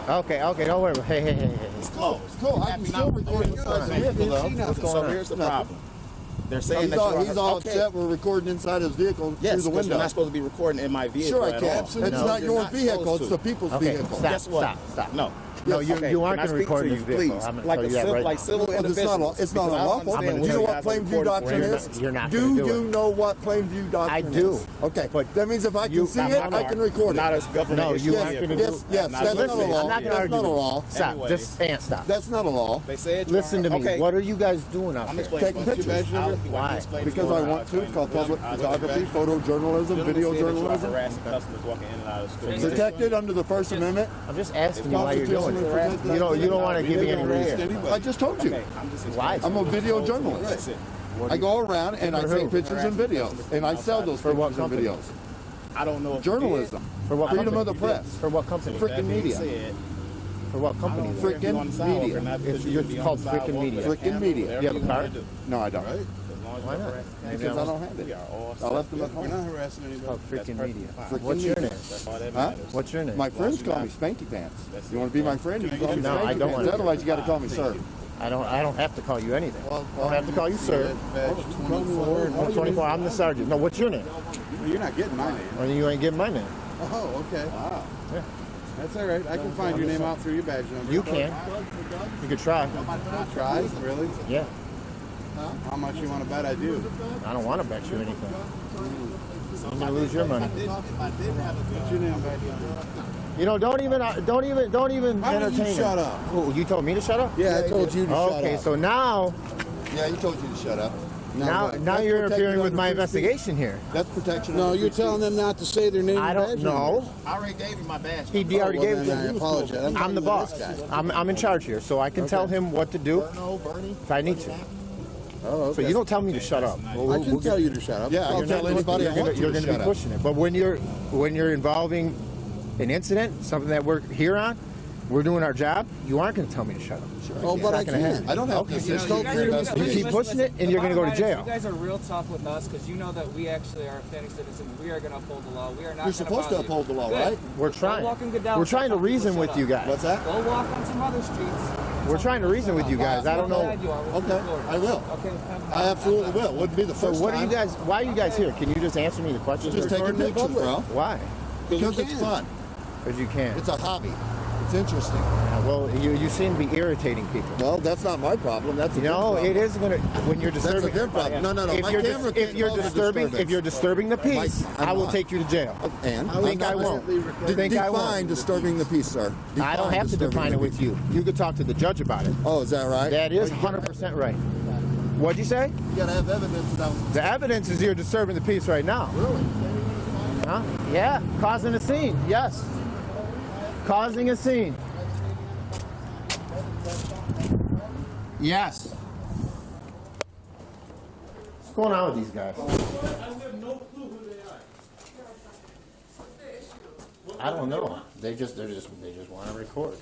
Okay, don't worry. Hey. It's cool. It's cool. I can still record inside the vehicle, though. So here's the problem. They're saying he's all upset we're recording inside his vehicle through the window. You're not supposed to be recording in my vehicle. Sure, I can. It's not your vehicle. It's the people's vehicle. Guess what? Stop. No, you aren't going to record this vehicle. I'm going to tell you that right now. It's not unlawful. Do you know what Plainview Doctrine is? You're not going to do it. Do you know what Plainview Doctrine is? I do. Okay, but that means if I can see it, I can record it. Not as government. No, you aren't going to do it. Yes, that's not a law. I'm not going to argue. That's not a law. Stop. Just stop. That's not a law. They said listen to me. What are you guys doing out there? Taking pictures. Why? Because I want to. It's called public photography, photojournalism, video journalism. Harassing customers walking in and out of the store. Protected under the First Amendment. I'm just asking you why you're doing it. You don't want to give me any reason. I just told you. Why? I'm a video journalist. I go around and I take pictures and videos, and I sell those pictures and videos. I don't know. Journalism. For what? Freedom of the press. For what company? Frickin' media. For what company? Frickin' media. It's called Frickin' Media. Frickin' media. You have a card? No, I don't. Why not? Because I don't have it. I left them at home. We're not harassing anybody. Oh, Frickin' Media. What's your name? Huh? What's your name? My friends call me Spanky Pants. You want to be my friend? You can call me No, I Spanky don't Pants. want to. Otherwise, you got to call me sir. I don't have to call you anything. I don't have to call you sir. 24. I'm the sergeant. No, what's your name? Well, you're not getting my name. Well, you ain't getting my name. Oh, okay. Wow. Yeah. That's all right. I can find your name out through your badge number. You can. You could try. Try? Really? Yeah. How much you want to bet I do? I don't want to bet you anything. I'm gonna lose your money. What's your name, badge number? You know, don't even Why entertain don't you it. shut up? Oh, you told me to shut up? Yeah, I told you to shut up. Okay, so now Yeah, you told you to shut up. now you're interfering with my investigation here. That's protection. No, under you're free telling them not to say their name. I don't know. I already gave you my badge. He already Well, gave then I it. apologize. I'm the boss. I'm in charge here, so I can tell him what to do No, Bernie. if I need to. Oh, okay. So you don't tell me to shut up. I can tell you to shut up. Yeah, I can tell anybody I want You're to going to shut be up. pushing it. But when you're involving an incident, something that we're here on, we're doing our job, you aren't going to tell me to shut up. Oh, but I Not gonna can. happen. I don't have Okay. to You know, assist you you for investigation. keep pushing it, and you're going to go to jail. You guys are real tough with us because you know that we actually are offending citizens. We are going to uphold the law. We are not. You're supposed to uphold the law, Good. right? We're Go trying. walk and get down We're with trying to some people, reason shut with up. you guys. What's that? Go walk on some other streets. We're trying to reason with you guys. I don't know. Okay, I will. Okay. I absolutely will. Wouldn't be the So first what are you time. guys? Why are you guys here? Can you just answer me the questions? Just taking recording in pictures, public. bro. Why? Because it's fun. Because you can't. It's a hobby. It's interesting. Well, you seem to be irritating people. Well, that's not my problem. That's a No, problem. it is gonna when you're That's disturbing. a their problem. No. If My you're, camera if can't you're cause a disturbing, disturbance. if you're disturbing the peace, I'm I will not. take you to jail. And Think I won't. Think I define won't. disturbing the peace, sir. I don't have to define it with you. You could talk to the judge about it. Oh, is that right? That is 100% right. What'd you say? You gotta have evidence that. The evidence is you're disturbing the peace right now. Really? Huh? Yeah, causing a scene. Yes, causing a scene. Yes. What's going on with these guys? I have no clue who they are. I don't know. They just want to record.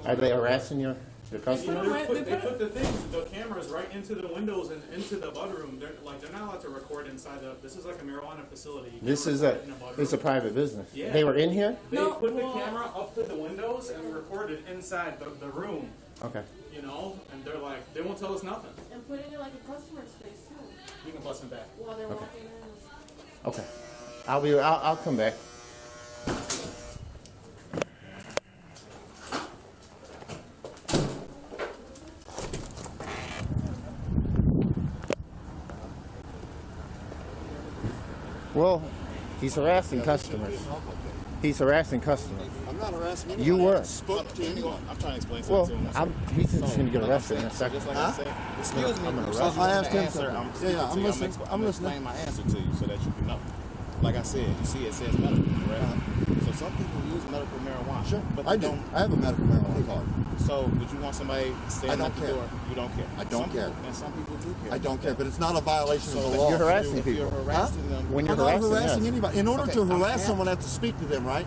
Are they harassing your customer? They put the things, the cameras right into the windows and into the budroom. They're not allowed to record inside the. This is like a marijuana facility. You This can't is record in budroom. it's a private business. Yeah. They were in here? They put the camera up to the windows and recorded inside the room. Okay. You know, and they're like, they won't tell us nothing. And putting it like a customer space too. You can bust them back. While they're walking in. Okay. I'll come back. Well, he's harassing customers. He's harassing customers. I'm not harassing anybody. You were. I spoke to anyone. I'm trying to explain Well, something to him. he's just going to get arrested in a second. Just like I said, excuse me. I asked him something. I'm listening. I'm listening. Explain my answer to you so that you can know. Like I said, you see it says medical, right? So some people use medical marijuana. Sure, but I they do. don't. I have a medical marijuana card. So would you want somebody standing don't at the care. door? You don't care. I don't Some care. people- and some people do care. I don't care, but it's not a violation of the law. You're harassing If you're people. harassing them, When you're I'm not harassing, harassing yes. anybody. In order Okay, to I'm harass happy. someone, I have to speak to them, right?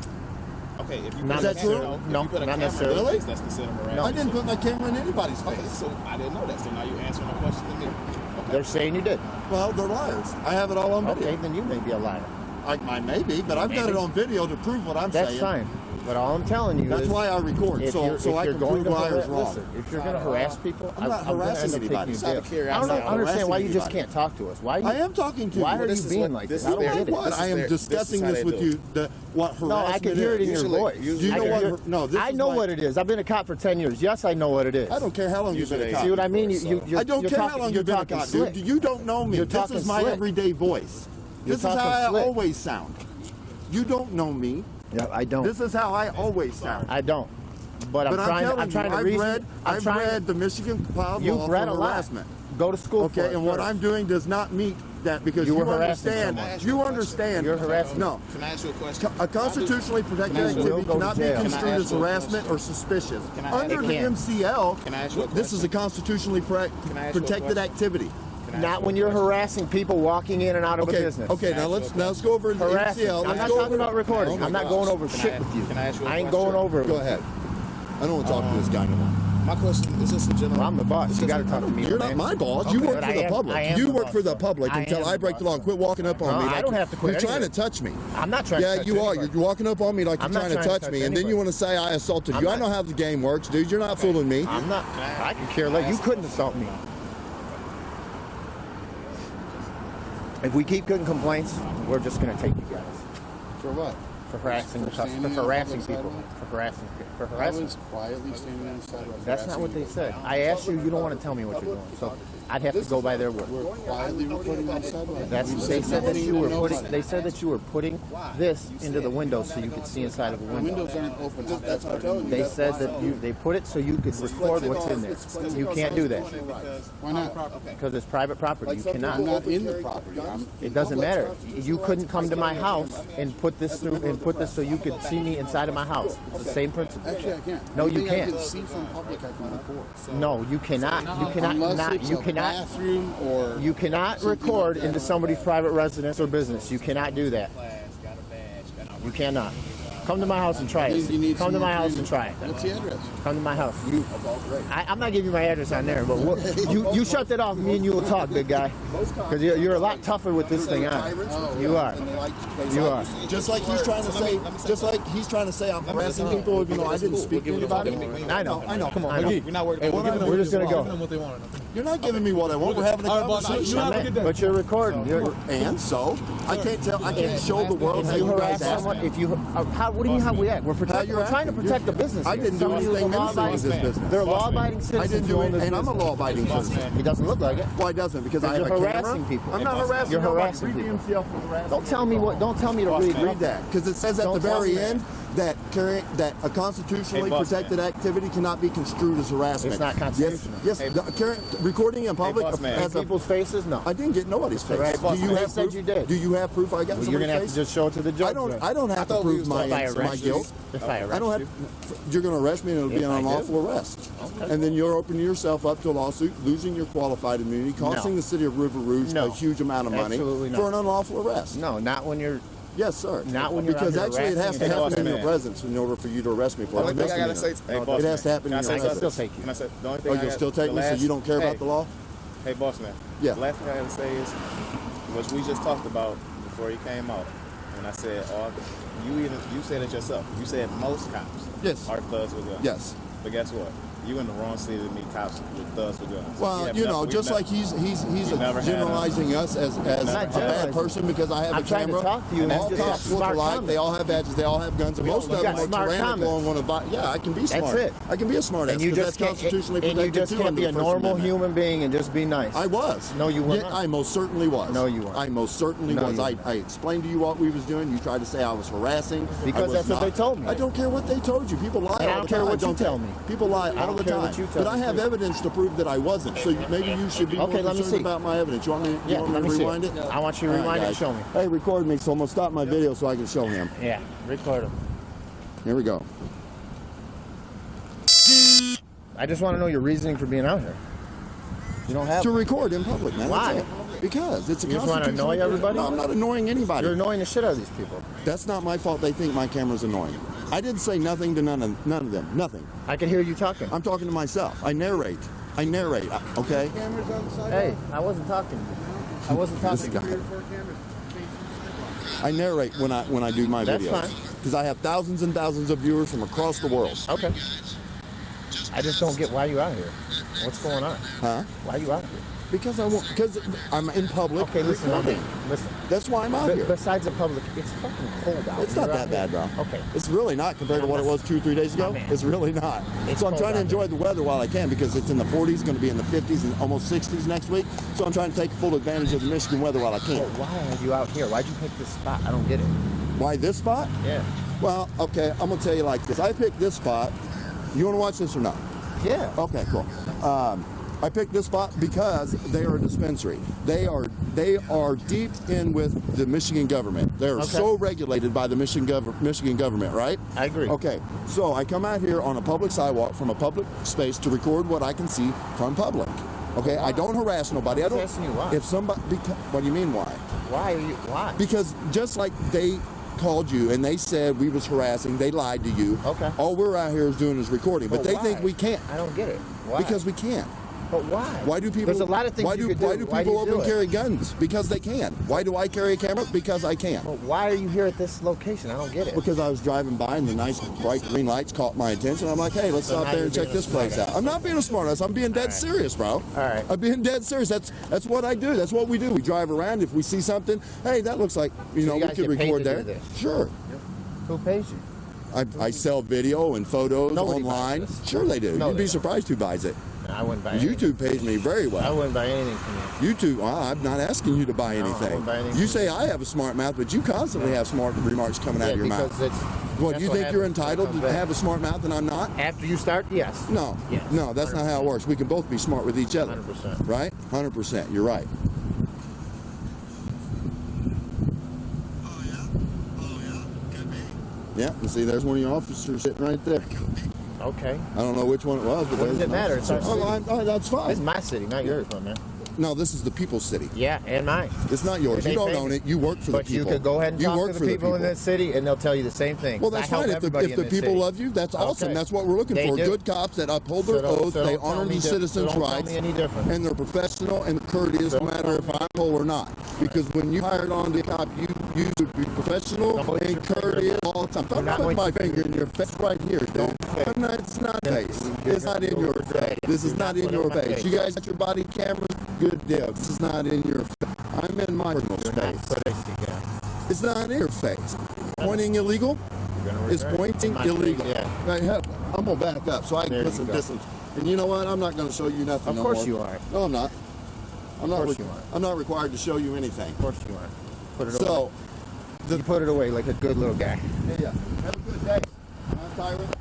okay, if you Not put a necessarily. camera- if No, you put a not camera necessarily. in your face, that's considered harassment. I didn't put my camera in anybody's Okay, face. so I didn't know that. So now you're answering a question to me. Okay. They're saying you did. Well, they're liars. I have it all on video. Okay, then you may be a liar. I may be, but I've got it on video to prove what I'm That's saying. fine. But all I'm telling you That's is, why I record, if so I you're can going prove to I was harass, wrong. listen, if you're going to harass people, I'm not gonna harassing end up anybody. taking you It's out of to jail. I curiosity. don't understand why you just Harassing can't talk to us. Why? I am talking to you. Why are This you is being what- like this this? I is don't their- get it. What? This is I am their- discussing this is how this they with do you. What No, I harassment can hear it in your is. Usually- voice. usually- You I know can what? hear- No, this I is know my- what it is. I've been a cop for 10 years. Yes, I know what it is. I don't care how long you've been a Usually- cop. See what I mean? You're I don't you're care talking, how long you're you've been a talking cop, slick. dude. You don't know me. You're This talking is my slick. everyday voice. You're This is how talking I slick. always sound. You don't know me. Yeah, I don't. This is how I always sound. I don't. But I'm But trying. telling I'm trying you, to reason. I've read the Michigan Cloud Law You've read for a lot. harassment. Go to school. for Okay, it and what first. I'm doing does not meet that because You you, were harassing understand. someone. You understand. You're harassing. No. Can I ask you a question? A constitutionally protected Can I ask you- activity Will go to cannot be jail. Can I construed ask as you a harassment question? or suspicious. Can I ask- Under It the can. MCL, Can I ask you a this is a question? constitutionally Can I ask you a protected question? activity. Can I ask Not you when a you're question? harassing people walking in and out of a Okay, business. okay. Now let's go over the Harassing. MCL. I'm Let's not go talking over about recording. Oh my I'm not gosh. going over Can shit I- with you. can I ask you a I ain't question? going over it. Go ahead. I don't want to talk to this guy no more. My question is just a general. Well, I'm the boss. it's You just got to a- talk to me. You're man. not my boss. Okay, You work but for I the am- public. I am You the work boss, for the though. public I until am I the break the boss, law. Quit walking up on No, me. I like don't have to quit You're trying to anyway. touch me. I'm not trying to Yeah, touch you are. anybody. You're walking up on me like you're I'm not trying to touch me, and then you anybody. want to say I assaulted I'm you. I not- know how the game works, dude. You're not fooling me. I'm not. I can care less. You couldn't assault me. If we keep getting complaints, we're just going to take you guys For what? for harassing the standing customers, for on the harassing public people, sidewalk? for harassing, for I harassing. was quietly standing on the sidewalk. That's not what they said. I asked you. You don't want to tell me what you're doing, so I'd have to go by their word. We're quietly recording on the sidewalk. That's they said that you were putting. They said that you were putting this into the window so you could see inside of a The window. windows aren't open. That's what I'm telling you. They said that they put it so you could record what's in there. You can't do that Why not? because it's private property. You I'm cannot. not in the property. It doesn't matter. You couldn't come to my house and put this through and put this so you could see me inside of my house. It's the same principle. Actually, I can't. No, you Anything I can't. can see from public, I can record. No, you cannot. You cannot Unless not. it's You a cannot. bathroom or You cannot record into somebody's private residence or business. You cannot do that. You cannot. Come to my house and try You need it. Come to some my more house training. and try it. What's the address? Come to my house. I'm not giving you my address on there, but you shut that off. Me and you will talk, big guy. Because you're a lot tougher with this thing on. You are. You are. Just like he's trying to say. Just like he's trying to say I'm harassing people, even though I didn't speak to anybody. I know. I know. Come on. I know. We're not worried about We're just gonna go. You're not giving me what I want. We're having a conversation. But you're recording. And so I can't tell. I can't show the world how If you you guys harass ask someone, me. if you, what do you mean how we act? We're trying to protect the business. I here. didn't do Somebody who's a anything law-abiding- innocent with this business. They're law-abiding I citizens. didn't who do own it, this and I'm a business. law-abiding citizen. He doesn't look like it. Why doesn't? Because I You're have a harassing camera. people. I'm not harassing. You're nobody. harassing Read the people. MCL for harassment. Don't tell me what. Don't tell me to read. Read that, because it says at Don't the very tell me end that a constitutionally Hey, boss protected activity cannot be construed as harassment. It's not constitutional. Yes, recording in public boss man. as a People's faces? No. I didn't get nobody's face. Right, boss do you man. have They said proof? you did. Do you have proof I got Well, you're somebody's gonna have to face? just show it to the judge. I don't have to thought we prove was my talking If I arrest you, guilt. if I arrest I don't have. you, You're going to arrest me, and it'll be If an I do. unlawful arrest. And then you're opening yourself up to a lawsuit, losing your qualified immunity, costing No. the city of River Rouge No. a huge amount of money Absolutely not. for an unlawful arrest. no, not when you're. Yes, sir. Not when you're because under actually it has to harassing happen and in your man. presence in order for you to arrest me for Only it. thing I gotta say, hey, boss It man, has to happen can I in say your something? presence. Still take you. Can I say the only thing Oh, I you'll got- still take the me, so last- you don't care hey, about the law? Hey, boss man. Yeah. The last thing I gotta say is, what we just talked about before he came out, when I said you said it yourself. You said most cops Yes. are thugs with guns. Yes. But guess what? You in the wrong city to meet cops with thugs with guns. Well, have you never- know, we've just never- like he's never had generalizing us as a not bad generalizing. person because I have I'm a trying to camera. talk to you, and All it's just cops a look smart alike. comment. They all have badges. They all have guns. And most of You them got are smart tyrannical comments. and want to buy. Yeah, I can be smart. That's it. I can be a smart ass And you because just that's can't. constitutionally And you protected just too can't under be the a First normal Amendment. human being and just be nice. I was. No, you were Yeah, not. I most certainly was. No, you weren't. I most certainly No, was. you I weren't. explained to you what we was doing. You tried to say I was harassing. Because I was that's what not. they told me. I don't care what they told you. People lie And I all don't the care time. what you don't tell they? me. People lie I all don't the care time. what you tell But I me, have too. evidence to prove that I wasn't. So maybe you should be Okay, more let me concerned see. about my evidence. You want me, Yeah, let to me see rewind it? I want you to All right, rewind it and guys. show me. Hey, record me, so I'm going to stop my video so I can show him. Yeah, record him. Here we go. I just want to know your reasoning for being out here. You don't have. To record in public, man. Why? That's it. Because it's a You just wanna constitutional- annoy everybody? No, I'm not annoying anybody. You're annoying the shit out of these people. That's not my fault. They think my camera's annoying. I didn't say nothing to none of them. Nothing. I can hear you talking. I'm talking to myself. I narrate. Okay? Hey, I wasn't talking. I wasn't This talking. guy. I narrate when I do my That's videos. fine. because I have thousands and thousands of viewers from across the world. Okay. I just don't get why you out here. What's going on? Huh? Why you out here? Because I'm in public. Okay, listen, recording. listen. That's why I'm out here. Besides the public, it's fucking cold out. It's not that bad, bro. Okay. It's really not compared to what it was 2 or 3 days ago. Man. It's really not. It's So I'm cold trying to out enjoy the weather while I can because it's in the 40s, going to be in the 50s and almost 60s next week. So I'm trying to take full advantage of the Michigan weather while I can. But why are you out here? Why'd you pick this spot? I don't get it. Why this spot? Yeah. Well, okay, I'm going to tell you like this. I picked this spot. You want to watch this or not? Yeah. Okay, cool. I picked this spot because they are a dispensary. They are deep in with the Michigan government. They're Okay. so regulated by the Michigan government, right? I agree. Okay, so I come out here on a public sidewalk from a public space to record what I can see from public. Okay, I don't harass nobody. I don't. asking you why. If somebody, what do you mean why? Why are you? Why? Because just like they called you and they said we was harassing, they lied to you. Okay. All we're out here is doing is recording, but they why? think we can't. I don't get it. Why? Because we can't. But why? Why do people? There's a lot of things why you do, could do. Why do Why people do you open do it? carry guns? Because they can. Why do I carry a camera? Because I can. But why are you here at this location? I don't get it. Because I was driving by and the nice bright green lights caught my attention. I'm like, hey, let's So stop now there you're and check being a this place smartass. out. I'm not being a smartass. I'm being dead right. serious, bro. All right. I'm being dead serious. That's what I do. That's what we do. We drive around. If we see something, hey, that looks like So we you guys could get paid record to do there. this? Sure. Who pays you? I sell video and photos Nobody online. buys this. Sure they do. No, You'd they be don't. surprised who buys it. No, I wouldn't buy anything. YouTube pays me very I well. wouldn't buy anything from you. YouTube, I'm not asking you to buy No, I anything. wouldn't buy anything. You say I have a smart mouth, but you constantly have smart remarks coming out of your because mouth. it's. What, that's you think you're happens when it entitled comes to back. have a smart mouth and I'm not? After you start, yes. No, Yes. no, that's not how it works. We can both be smart with each other. 100%. Right? 100%. You're right. Yeah, and see, there's one of your officers sitting right there. Okay. I don't know which one it was, but What does there's it an matter? It's officer. our city. That's This is fine. my city, not yours, my man. No, this is the people's city. Yeah, and mine. It's not yours. They You don't pay own me. it. You work for the But you people. could go ahead and You talk work to for the people in this city, and they'll tell you the same thing. Well, that's I help fine. If everybody the in this people city. love you, that's awesome. Okay. That's what we're looking They for. do. Good cops that uphold So their don't- oath, so they don't tell honor me the di- citizens' so don't tell rights, me any different. and they're professional and courteous, no matter if I'm pole or not. Because when you hired on the cop, you should be professional Don't put and your finger courteous in all the time. You're I'm not not putting my going finger in your face right here, dude. I'm not, it's not face. It's not in your face. This is not in your face. You guys got your body cameras? Good deal. This is not in your face. I'm in my personal space. It's not in your face. Pointing illegal is pointing My illegal. face, yeah. Right, I'm gonna back up so I can There put you some go. distance. And you know what? I'm not gonna show you nothing. Of no course more. you are. No, I'm not. I'm not. course you are. I'm not required to show you anything. Of course you are. Put it away. So, You put it away like a good little guy. yeah. Have a good day. I'm Tyrant.